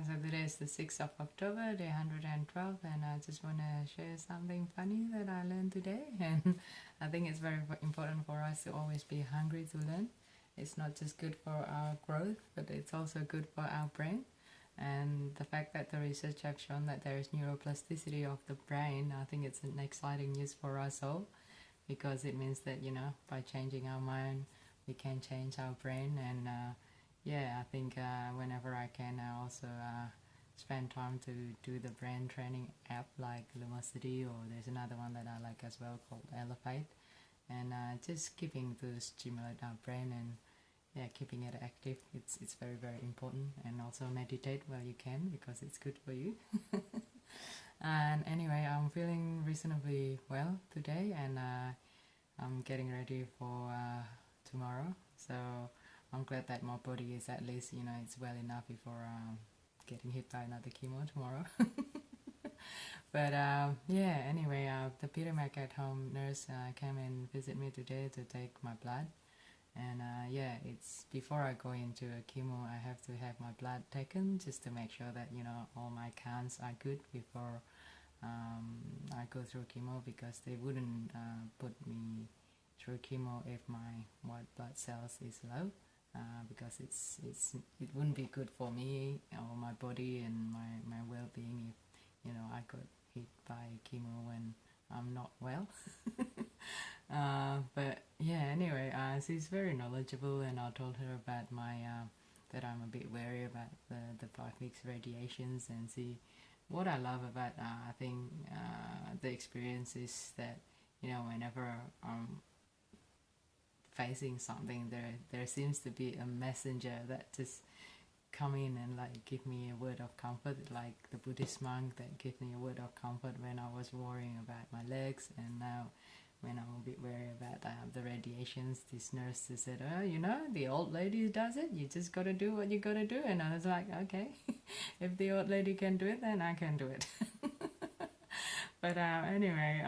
So today is the 6th of October, day 112, and I just want to share something funny that I learned today. And I think it's very important for us to always be hungry to learn. It's not just good for our growth, but it's also good for our brain. And the fact that the research have shown that there is neuroplasticity of the brain, I think it's an exciting news for us all, because it means that, by changing our mind, we can change our brain. And yeah, I think whenever I can, I also spend time to do the brain training app like Lumosity, or there's another one that I like as well called Elevate, and just keeping to stimulate our brain and keeping it active. It's very, very important. And also meditate while you can, because it's good for you. And anyway, I'm feeling reasonably well today, and I'm getting ready for tomorrow. So I'm glad that my body is at least, it's well enough before getting hit by another chemo tomorrow. But anyway, the Peter Mac at home nurse came and visit me today to take my blood. And it's before I go into a chemo, I have to have my blood taken just to make sure that, all my counts are good before I go through chemo, because they wouldn't put me through chemo if my white blood cells is low, because it wouldn't be good for me or my body and my well-being if I got hit by chemo when I'm not well. But anyway, she's very knowledgeable, and I told her about my that I'm a bit wary about the 5 weeks radiations. And see, what I love about I think the experience is that whenever I'm facing something, there seems to be a messenger that just come in and like give me a word of comfort, like the Buddhist monk that gave me a word of comfort when I was worrying about my legs. And now when I'm a bit wary about the radiations, this nurse just said, the old lady does it, you just gotta do what you gotta do. And I was like, okay, if the old lady can do it, then I can do it. But anyway,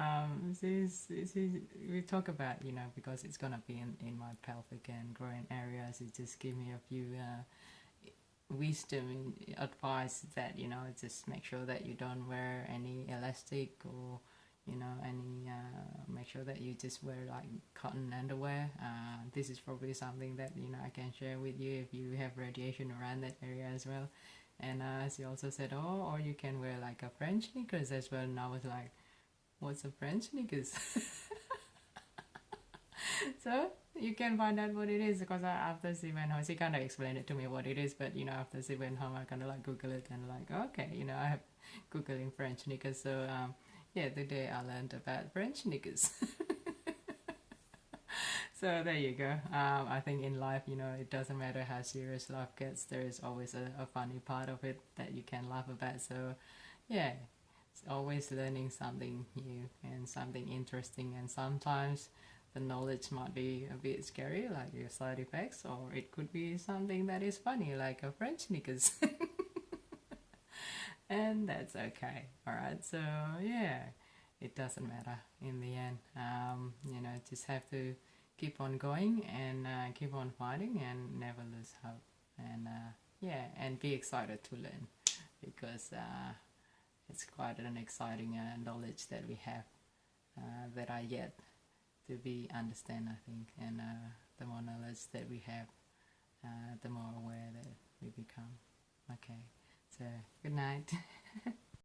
we talk about, because it's gonna be in my pelvic and groin areas, it just give me a few wisdom advice that, just make sure that you don't wear any elastic, or any make sure that you just wear like cotton underwear. This is probably something that I can share with you if you have radiation around that area as well. And she also said, or you can wear like a French knickers as well. And I was like, what's a French knickers? So you can find out what it is, because after she went home, she kind of explained it to me what it is. But after she went home, I kind of like Google it, and like, okay, I have Googling French knickers. So today I learned about French knickers. So there you go. I think in life, it doesn't matter how serious life gets, there is always a funny part of it that you can laugh about. So it's always learning something new and something interesting. And sometimes the knowledge might be a bit scary, like your side effects, or it could be something that is funny, like a French knickers. And that's okay. Alright, so it doesn't matter in the end. Just have to keep on going, and keep on fighting, and never lose hope. And and be excited to learn, because it's quite an exciting knowledge that we have that are yet to be understand, I think. And the more knowledge that we have, the more aware that we become. Okay, so good night.